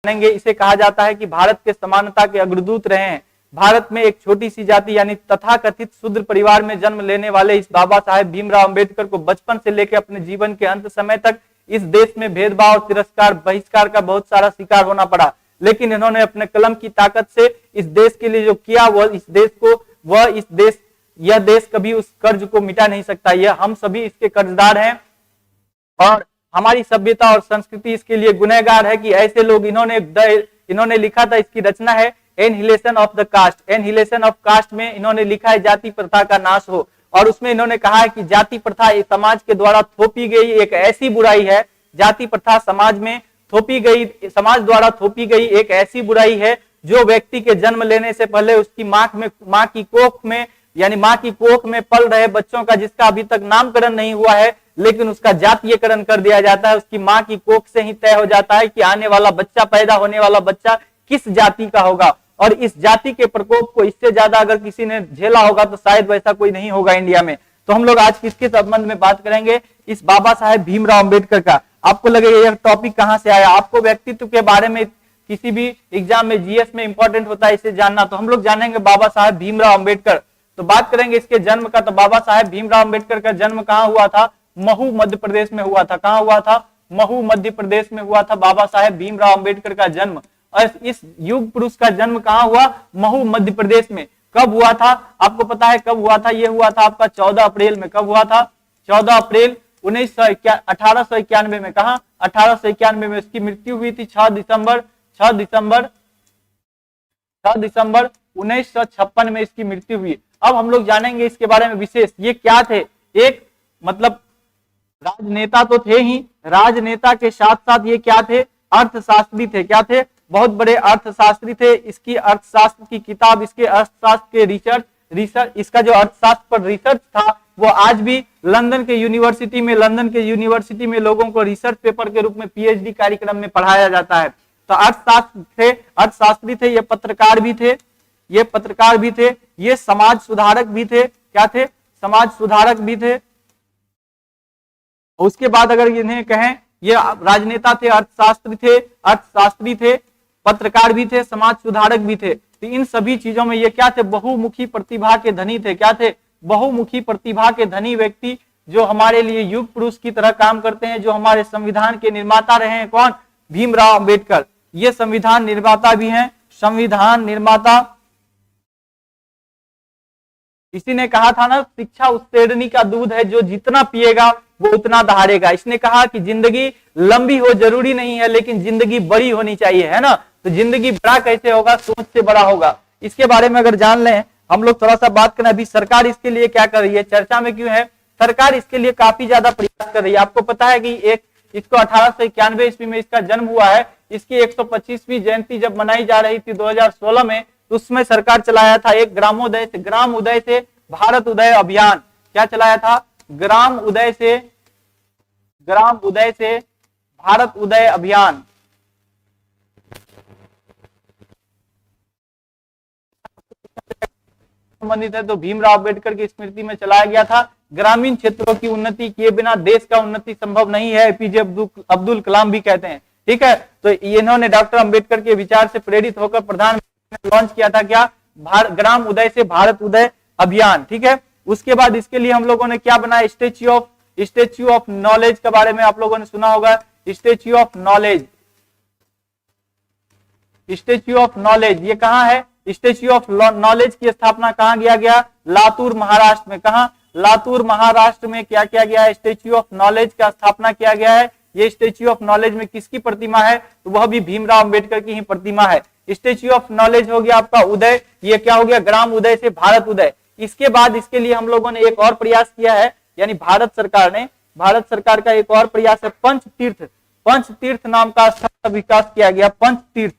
जानेंगे, इसे कहा जाता है कि भारत के समानता के अग्रदूत रहे हैं। भारत में एक छोटी सी जाति यानी तथाकथित शूद्र परिवार में जन्म लेने वाले इस बाबा साहेब भीमराव अंबेडकर को बचपन से लेकर अपने जीवन के अंत समय तक इस देश में भेदभाव, तिरस्कार, बहिष्कार का बहुत सारा शिकार होना पड़ा, लेकिन इन्होंने अपने कलम की ताकत से इस देश के लिए जो किया यह देश कभी उस कर्ज को मिटा नहीं सकता। यह हम सभी इसके कर्जदार हैं और हमारी सभ्यता और संस्कृति इसके लिए गुनहगार है कि ऐसे लोग इन्होंने लिखा था, इसकी रचना है annihilation of the caste. Annihilation of caste में इन्होंने लिखा है जाति प्रथा का नाश हो, और उसमें इन्होंने कहा है कि जाति प्रथा समाज के द्वारा थोपी गई एक ऐसी बुराई है, जाति प्रथा समाज द्वारा थोपी गई एक ऐसी बुराई है जो व्यक्ति के जन्म लेने से पहले उसकी माँ की कोख में पल रहे बच्चों का, जिसका अभी तक नामकरण नहीं हुआ है, लेकिन उसका जातीयकरण कर दिया जाता है। उसकी माँ की कोख से ही तय हो जाता है कि आने वाला बच्चा, पैदा होने वाला बच्चा किस जाति का होगा। और इस जाति के प्रकोप को इससे ज्यादा अगर किसी ने झेला होगा तो शायद वैसा कोई नहीं होगा इंडिया में। तो हम लोग आज किसके संबंध में बात करेंगे? इस बाबा साहेब भीमराव अंबेडकर का। आपको लगेगा यह टॉपिक कहां से आया? आपको व्यक्तित्व के बारे में किसी भी एग्जाम में, जीएस में इंपॉर्टेंट होता है इसे जानना, तो हम लोग जानेंगे बाबा साहेब भीमराव अंबेडकर। तो बात करेंगे इसके जन्म का। तो बाबा साहेब भीमराव अंबेडकर का जन्म कहाँ हुआ था? महू मध्य प्रदेश में हुआ था। कहाँ हुआ था? महू मध्य प्रदेश में हुआ था बाबा साहेब भीमराव अंबेडकर का जन्म। और इस युग पुरुष का जन्म कहाँ हुआ? महू मध्य प्रदेश में। कब हुआ था? आपको पता है कब हुआ था? यह हुआ था आपका 14 अप्रैल में। कब हुआ था? 14 अप्रैल 1891 में। कहा? 1891 में। उसकी मृत्यु हुई थी 6 दिसंबर 1956 में इसकी मृत्यु हुई। अब हम लोग जानेंगे इसके बारे में विशेष, ये क्या थे? एक मतलब राजनेता तो थे ही, राजनेता के साथ साथ ये क्या थे? अर्थशास्त्री थे। क्या थे? बहुत बड़े अर्थशास्त्री थे। इसकी अर्थशास्त्र की किताब, इसके अर्थशास्त्र के रिसर्च, इसका जो अर्थशास्त्र पर रिसर्च था वो आज भी लंदन के यूनिवर्सिटी में लोगों को रिसर्च पेपर के रूप में पीएचडी कार्यक्रम में पढ़ाया जाता है। तो अर्थशास्त्री थे, ये पत्रकार भी थे, ये समाज सुधारक भी थे। क्या थे? समाज सुधारक भी थे। उसके बाद अगर इन्हें कहें, ये राजनेता थे, अर्थशास्त्री थे, पत्रकार भी थे, समाज सुधारक भी थे। तो इन सभी चीजों में ये क्या थे? बहुमुखी प्रतिभा के धनी थे। क्या थे? बहुमुखी प्रतिभा के धनी व्यक्ति, जो हमारे लिए युग पुरुष की तरह काम करते हैं, जो हमारे संविधान के निर्माता रहे हैं। कौन? भीमराव अंबेडकर। ये संविधान निर्माता भी हैं। संविधान निर्माता, इसी ने कहा था ना, शिक्षा उत्तेजनी का दूध है, जो जितना पिएगा वो उतना दहाड़ेगा। इसने कहा कि जिंदगी लंबी हो जरूरी नहीं है, लेकिन जिंदगी बड़ी होनी चाहिए, है ना। तो जिंदगी बड़ा कैसे होगा? सोच से बड़ा होगा। इसके बारे में अगर जान लें हम लोग, थोड़ा सा बात करें। अभी सरकार इसके लिए क्या कर रही है, चर्चा में क्यों है? सरकार इसके लिए काफी ज्यादा प्रयास कर रही है। आपको पता है कि इसको 1891 ईस्वी में इसका जन्म हुआ है। इसकी 125वीं जयंती जब मनाई जा रही थी 2016 में, तो उसमें सरकार चलाया था एक ग्राम उदय से भारत उदय अभियान। क्या चलाया था? ग्राम उदय से भारत उदय अभियान। संबंधित है तो भीमराव अंबेडकर की स्मृति में चलाया गया था। ग्रामीण क्षेत्रों की उन्नति किए बिना देश का उन्नति संभव नहीं है, एपीजे अब्दुल कलाम भी कहते हैं। ठीक है, तो इन्होंने डॉक्टर अंबेडकर के विचार से प्रेरित होकर प्रधानमंत्री ने लॉन्च किया था क्या? ग्राम उदय से भारत उदय अभियान। ठीक है, उसके बाद इसके लिए हम लोगों ने क्या बनाया? स्टेच्यू ऑफ नॉलेज के बारे में आप लोगों ने सुना होगा। स्टेच्यू ऑफ नॉलेज ये कहाँ है? स्टेच्यू ऑफ नॉलेज की स्थापना कहाँ किया गया? लातूर महाराष्ट्र में। कहाँ? लातूर महाराष्ट्र में क्या किया गया है? स्टेच्यू ऑफ नॉलेज का स्थापना किया गया है। ये स्टेच्यू ऑफ नॉलेज में किसकी प्रतिमा है? तो वह भी भीमराव अंबेडकर की ही प्रतिमा है। स्टेच्यू ऑफ नॉलेज हो गया आपका उदय, ये क्या हो गया? ग्राम उदय से भारत उदय। इसके बाद इसके लिए हम लोगों ने एक और प्रयास किया है, यानी भारत सरकार का एक और प्रयास है पंचतीर्थ नाम का स्थल का विकास किया गया। पंचतीर्थ,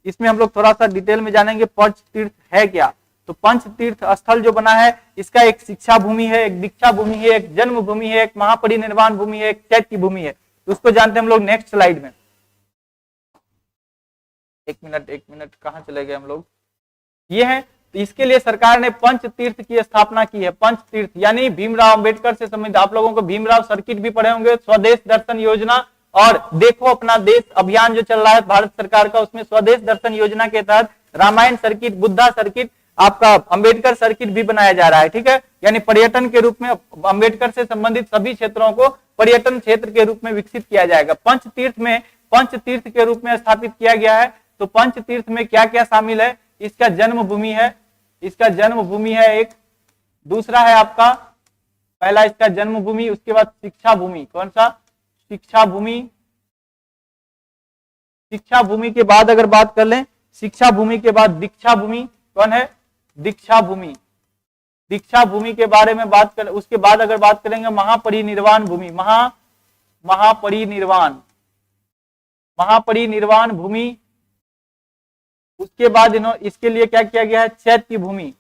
इसमें हम लोग थोड़ा सा डिटेल में जानेंगे पंचतीर्थ है क्या। तो पंचतीर्थ स्थल जो बना है, इसका एक शिक्षा भूमि है, एक दीक्षा भूमि है, एक जन्म भूमि है, एक महापरिनिर्वाण भूमि है, एक चैत्य भूमि है। तो उसको जानते हैं हम लोग नेक्स्ट स्लाइड में। एक मिनट कहाँ चले गए हम लोग? ये है, तो इसके लिए सरकार ने पंचतीर्थ की स्थापना की है। पंचतीर्थ यानी भीमराव अंबेडकर से संबंधित, आप लोगों को भीमराव सर्किट भी पढ़े होंगे, स्वदेश दर्शन योजना और देखो अपना देश अभियान जो चल रहा है भारत सरकार का, उसमें स्वदेश दर्शन योजना के तहत रामायण सर्किट, बुद्धा सर्किट, आपका अंबेडकर सर्किट भी बनाया जा रहा है। ठीक है, यानी पर्यटन के रूप में अंबेडकर से संबंधित सभी क्षेत्रों को पर्यटन क्षेत्र के रूप में विकसित किया जाएगा। पंचतीर्थ के रूप में स्थापित किया गया है। तो पंचतीर्थ में क्या क्या शामिल है? इसका जन्मभूमि है, इसका जन्मभूमि है एक, दूसरा है आपका पहला इसका जन्मभूमि, उसके बाद शिक्षा भूमि। कौन सा? शिक्षा भूमि। शिक्षा भूमि के बाद अगर बात कर लें, शिक्षा भूमि के बाद दीक्षा भूमि। कौन है? दीक्षा भूमि। दीक्षा भूमि के बारे में बात कर, उसके बाद अगर बात करेंगे महापरिनिर्वाण भूमि, महापरिनिर्वाण भूमि। उसके बाद इसके लिए क्या किया गया है? चैत्य भूमि।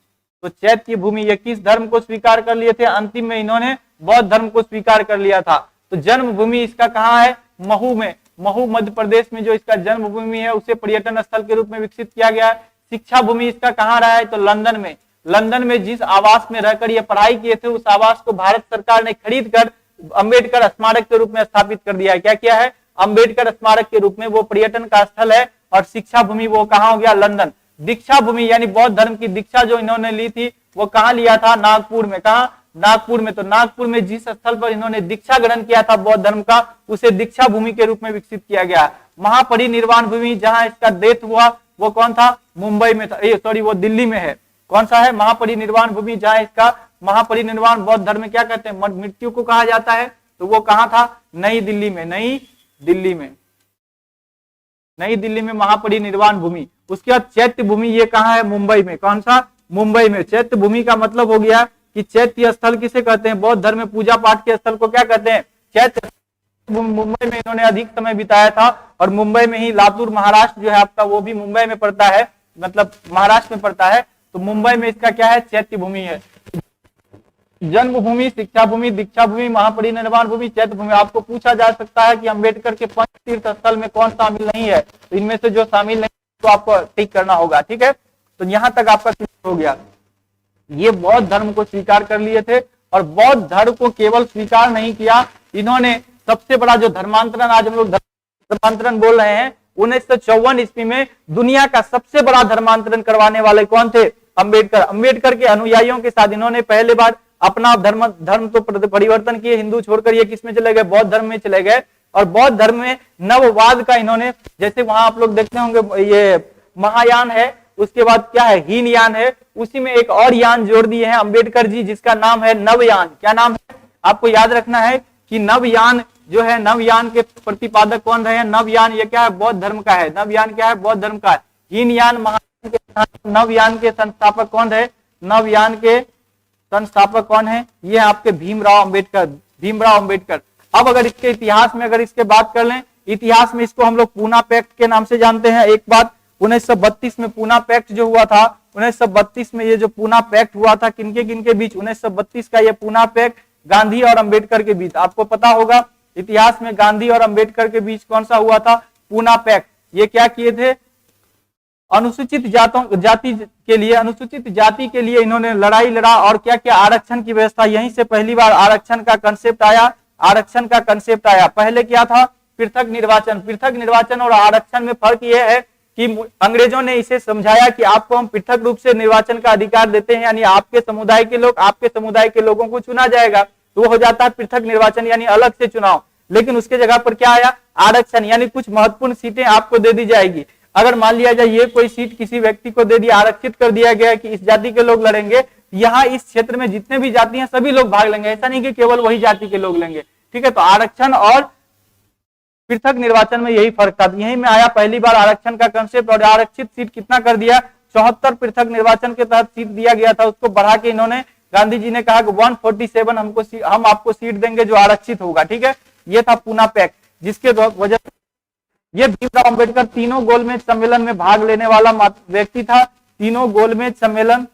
तो चैत्य भूमि ये किस धर्म को स्वीकार कर लिए थे? अंतिम में इन्होंने बौद्ध धर्म को स्वीकार कर लिया था। तो जन्मभूमि इसका कहाँ है? महू में। महू मध्य प्रदेश में जो इसका जन्मभूमि है उसे पर्यटन स्थल के रूप में विकसित किया गया है। शिक्षा भूमि इसका कहाँ रहा है? तो लंदन में। लंदन में जिस आवास में रहकर ये पढ़ाई किए थे उस आवास को भारत सरकार ने खरीद कर अंबेडकर स्मारक के रूप में स्थापित कर दिया है। क्या किया है? अंबेडकर स्मारक के रूप में वो पर्यटन का स्थल है। और शिक्षा भूमि वो कहाँ हो गया? लंदन। दीक्षा भूमि यानी बौद्ध धर्म की दीक्षा जो इन्होंने ली थी वो कहाँ लिया था? नागपुर में। कहाँ? नागपुर में। तो नागपुर में जिस स्थल पर इन्होंने दीक्षा ग्रहण किया था बौद्ध धर्म का, उसे दीक्षा भूमि के रूप में विकसित किया गया। महापरिनिर्वाण भूमि जहां इसका डेथ हुआ वो कौन था? मुंबई में था, सॉरी वो दिल्ली में है। कौन सा है? महापरिनिर्वाण भूमि जहां इसका महापरिनिर्वाण बौद्ध धर्म में क्या कहते हैं? मृत्यु को कहा जाता है। तो वो कहाँ था? नई दिल्ली में। नई दिल्ली में महापरिनिर्वाण भूमि। उसके बाद चैत्य भूमि ये कहाँ है? मुंबई में। कौन सा? मुंबई में। चैत्य भूमि का मतलब हो गया कि चैत्य स्थल किसे कहते हैं? बौद्ध धर्म में पूजा पाठ के स्थल को क्या कहते हैं? चैत्य। मुंबई में इन्होंने अधिक समय बिताया था और मुंबई में ही लातूर महाराष्ट्र जो है आपका, वो भी मुंबई में पड़ता है, मतलब महाराष्ट्र में पड़ता है। तो मुंबई में इसका क्या है? चैत्य भूमि है। जन्मभूमि, शिक्षा भूमि, दीक्षा भूमि, महापरिनिर्वाण भूमि, चैत्य भूमि। आपको पूछा जा सकता है कि अंबेडकर के पंच तीर्थ स्थल में कौन शामिल नहीं है? तो इनमें से जो शामिल नहीं तो आपको टिक करना होगा। ठीक है, तो यहां तक आपका क्लियर हो गया। ये बौद्ध धर्म को स्वीकार कर लिए थे और बौद्ध धर्म को केवल स्वीकार नहीं किया, इन्होंने सबसे बड़ा जो धर्मांतरण, आज हम लोग धर्मांतरण बोल रहे हैं, 1954 ईस्वी में दुनिया का सबसे बड़ा धर्मांतरण करवाने वाले कौन थे? अंबेडकर। अंबेडकर के अनुयायियों के साथ इन्होंने पहले बार अपना धर्म तो परिवर्तन किए, हिंदू छोड़कर ये किस में चले गए? बौद्ध धर्म में चले गए। और बौद्ध धर्म में नववाद का इन्होंने, जैसे वहां आप लोग देखते होंगे ये महायान है, उसके बाद क्या है? हीनयान है, उसी में एक और यान जोड़ दिए हैं अंबेडकर जी, जिसका नाम है नवयान। क्या नाम है? आपको याद रखना है कि नवयान जो है, नवयान के प्रतिपादक कौन रहे हैं? नवयान ये क्या है? बौद्ध धर्म का है। नवयान क्या है? बौद्ध धर्म का है। हीनयान महायान के, नवयान के संस्थापक कौन रहे? नवयान के संस्थापक कौन है? ये आपके भीमराव अंबेडकर। अब अगर इसके इतिहास में अगर इसके बात कर लें, इतिहास में इसको हम लोग पूना पैक्ट के नाम से जानते हैं। एक बात, 1932 में पूना पैक्ट जो हुआ था, 1932 में ये जो पूना पैक्ट हुआ था, किनके बीच? 1932 का ये पूना पैक्ट गांधी और अंबेडकर के बीच। आपको पता होगा इतिहास में गांधी और अंबेडकर के बीच कौन सा हुआ था? पूना पैक्ट। ये क्या किए थे? अनुसूचित जाति के लिए इन्होंने लड़ाई लड़ा और क्या क्या? आरक्षण की व्यवस्था। यहीं से पहली बार आरक्षण का कंसेप्ट आया। पहले क्या था? पृथक निर्वाचन और आरक्षण में फर्क यह है कि अंग्रेजों ने इसे समझाया कि आपको हम पृथक रूप से निर्वाचन का अधिकार देते हैं, यानी आपके समुदाय के लोगों को चुना जाएगा, तो वो हो जाता है पृथक निर्वाचन, यानी अलग से चुनाव। लेकिन उसके जगह पर क्या आया? आरक्षण, यानी कुछ महत्वपूर्ण सीटें आपको दे दी जाएगी। अगर मान लिया जाए ये कोई सीट किसी व्यक्ति को दे दिया, आरक्षित कर दिया गया कि इस जाति के लोग लड़ेंगे, यहाँ इस क्षेत्र में जितने भी जाति हैं सभी लोग भाग लेंगे, ऐसा नहीं कि केवल वही जाति के लोग लेंगे। ठीक है, तो आरक्षण और पृथक निर्वाचन में यही फर्क था। यही में आया पहली बार आरक्षण का कंसेप्ट, और आरक्षित सीट कितना कर दिया? 74 पृथक निर्वाचन के तहत सीट दिया गया था, उसको बढ़ा के इन्होंने, गांधी जी ने कहा कि 147 हम आपको सीट देंगे जो आरक्षित होगा। ठीक है, ये था पूना पैक्ट, जिसके वजह से ये भीमराव अंबेडकर तीनों गोलमेज सम्मेलन में भाग लेने वाला व्यक्ति था। तीनों गोलमेज सम्मेलन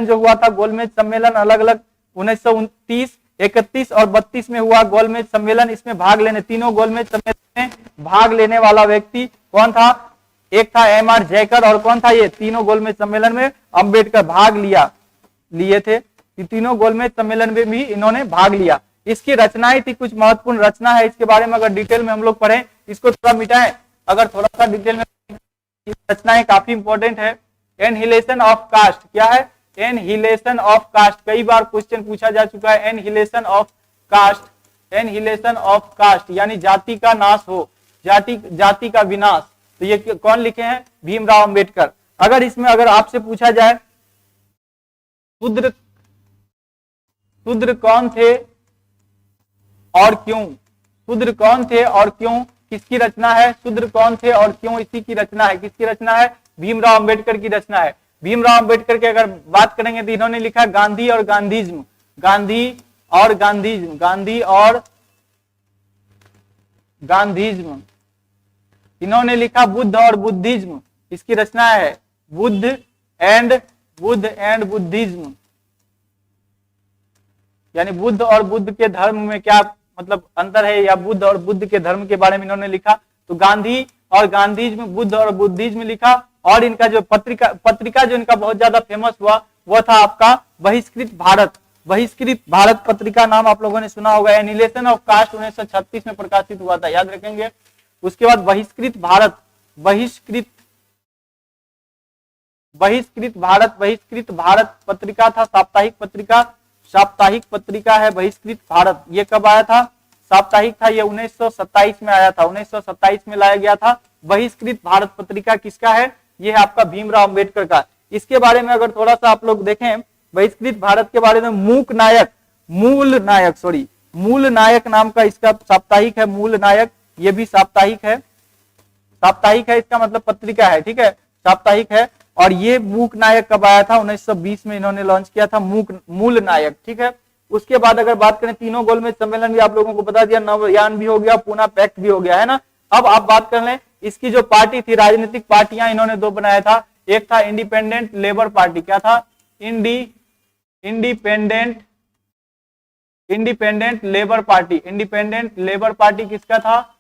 जो हुआ था, गोलमेज सम्मेलन अलग अलग 1929, 31 और 32 में हुआ गोलमेज सम्मेलन। इसमें भाग लेने, तीनों गोलमेज सम्मेलन में भाग लेने वाला व्यक्ति कौन था? एक था एम.आर. जयकर, और कौन था? ये तीनों गोलमेज सम्मेलन में अंबेडकर भाग लिए थे। तीनों गोलमेज सम्मेलन में भी इन्होंने भाग लिया। इसकी रचनाएं थी, कुछ महत्वपूर्ण रचना है, इसके बारे में अगर डिटेल में हम लोग पढ़ें, इसको थोड़ा मिटाएं, अगर थोड़ा सा डिटेल में, रचनाएं काफी इंपॉर्टेंट है। एनहिलेशन ऑफ कास्ट क्या है? एनहिलेशन ऑफ कास्ट, कई बार क्वेश्चन पूछा जा चुका है। Annihilation of caste, annihilation of caste यानी जाति का नाश हो, जाति का विनाश। तो ये कौन लिखे हैं? भीमराव अंबेडकर। अगर इसमें अगर आपसे पूछा जाए शूद्र कौन थे और क्यों, शूद्र कौन थे और क्यों, किसकी रचना है? शूद्र कौन थे और क्यों, इसी की रचना है। किसकी रचना है? भीमराव अंबेडकर की रचना है। भीमराव अंबेडकर की अगर बात करेंगे तो इन्होंने लिखा गांधी और गांधीज्म, गांधी और गांधीज्म, गांधी और गांधीज्म। इन्होंने लिखा बुद्ध और बुद्धिज्म, इसकी रचना है बुद्ध एंड बुद्धिज्म, यानी बुद्ध और बुद्ध के धर्म में क्या मतलब अंतर है, या बुद्ध और बुद्ध के धर्म के बारे में इन्होंने लिखा। तो गांधी और गांधीज्म, बुद्ध और बुद्धिज्म लिखा। और इनका जो पत्रिका जो इनका बहुत ज्यादा फेमस हुआ वो था आपका बहिष्कृत भारत, बहिष्कृत भारत पत्रिका नाम आप लोगों ने सुना होगा। एनिहिलेशन ऑफ कास्ट 1936 में प्रकाशित हुआ था, याद रखेंगे। उसके बाद बहिष्कृत भारत, बहिष्कृत भारत पत्रिका था, साप्ताहिक पत्रिका है बहिष्कृत भारत। ये कब आया था? साप्ताहिक था, ये 1927 में आया था, 1927 में लाया गया था। बहिष्कृत भारत पत्रिका किसका है? ये है आपका भीमराव अंबेडकर का। इसके बारे में अगर थोड़ा सा आप लोग देखें, बहिष्कृत भारत के बारे में, मूल नायक नाम का इसका साप्ताहिक है, मूल नायक, ये भी साप्ताहिक है, इसका मतलब पत्रिका है, ठीक है, साप्ताहिक है। और ये मूक नायक कब आया था? 1920 में इन्होंने लॉन्च किया था मूल नायक, ठीक है। उसके बाद अगर बात करें, तीनों गोलमेज सम्मेलन भी आप लोगों को बता दिया, नवयान भी हो गया, पूना पैक्ट भी हो गया, है ना। अब आप बात कर लें, इसकी जो पार्टी थी, राजनीतिक पार्टियां इन्होंने दो बनाया था। एक था इंडिपेंडेंट लेबर पार्टी, क्या था? इंडिपेंडेंट लेबर पार्टी किसका था?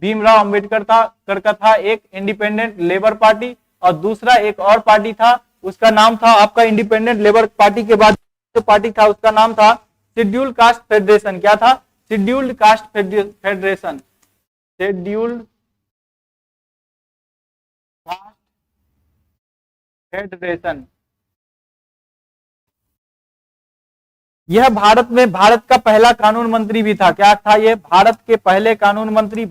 भीमराव अंबेडकर का था एक इंडिपेंडेंट लेबर पार्टी। और दूसरा एक और पार्टी था, उसका नाम था आपका इंडिपेंडेंट लेबर पार्टी के बाद जो पार्टी था उसका नाम था शेड्यूल्ड कास्ट फेडरेशन। क्या था? Scheduled caste federation, scheduled caste federation. यह भारत का पहला कानून मंत्री भी था। क्या था ये? भारत के पहले कानून मंत्री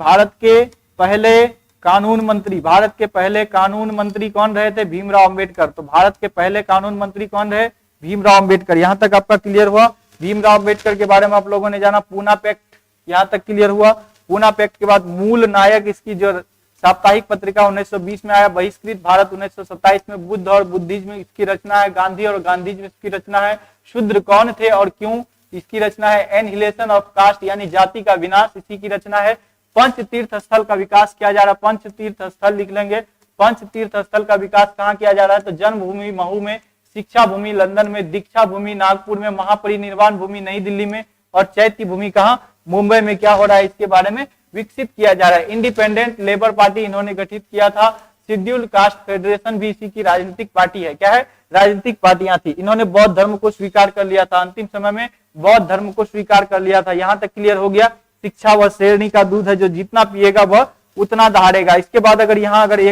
कौन रहे थे? भीमराव अंबेडकर। तो भारत के पहले कानून मंत्री कौन रहे? भीमराव अंबेडकर। यहां तक आपका क्लियर हुआ। भीमराव अंबेडकर के बारे में आप लोगों ने जाना। पूना पैक्ट यहां तक क्लियर हुआ। पूना पैक्ट के बाद मूल नायक, इसकी जो साप्ताहिक पत्रिका 1920 में आया। बहिष्कृत भारत 1927 में। बुद्ध और बुद्धिज्म इसकी रचना है। गांधी और गांधीज्म इसकी रचना है। शूद्र कौन थे और क्यों, इसकी रचना है। एनहिलेशन ऑफ कास्ट यानी जाति का विनाश, इसी की रचना है। पंच तीर्थ स्थल का विकास किया जा रहा है। पंच तीर्थ स्थल लिख लेंगे। पंच तीर्थ स्थल का विकास कहाँ किया जा रहा है? तो जन्मभूमि महू में, शिक्षा भूमि लंदन में, दीक्षा भूमि नागपुर में, महापरिनिर्वाण भूमि नई दिल्ली में और चैत्य भूमि कहाँ? मुंबई में। क्या हो रहा है? इसके बारे में विकसित किया जा रहा है। इंडिपेंडेंट लेबर पार्टी इन्होंने गठित किया था। शेड्यूल्ड कास्ट फेडरेशन भी इसी की राजनीतिक पार्टी है। क्या है? राजनीतिक पार्टियां थी। इन्होंने बौद्ध धर्म को स्वीकार कर लिया था। अंतिम समय में बौद्ध धर्म को स्वीकार कर लिया था। यहां तक क्लियर हो गया। शिक्षा व शेरनी का दूध है, जो जितना पिएगा वह उतना दहाड़ेगा। इसके बाद अगर यहाँ अगर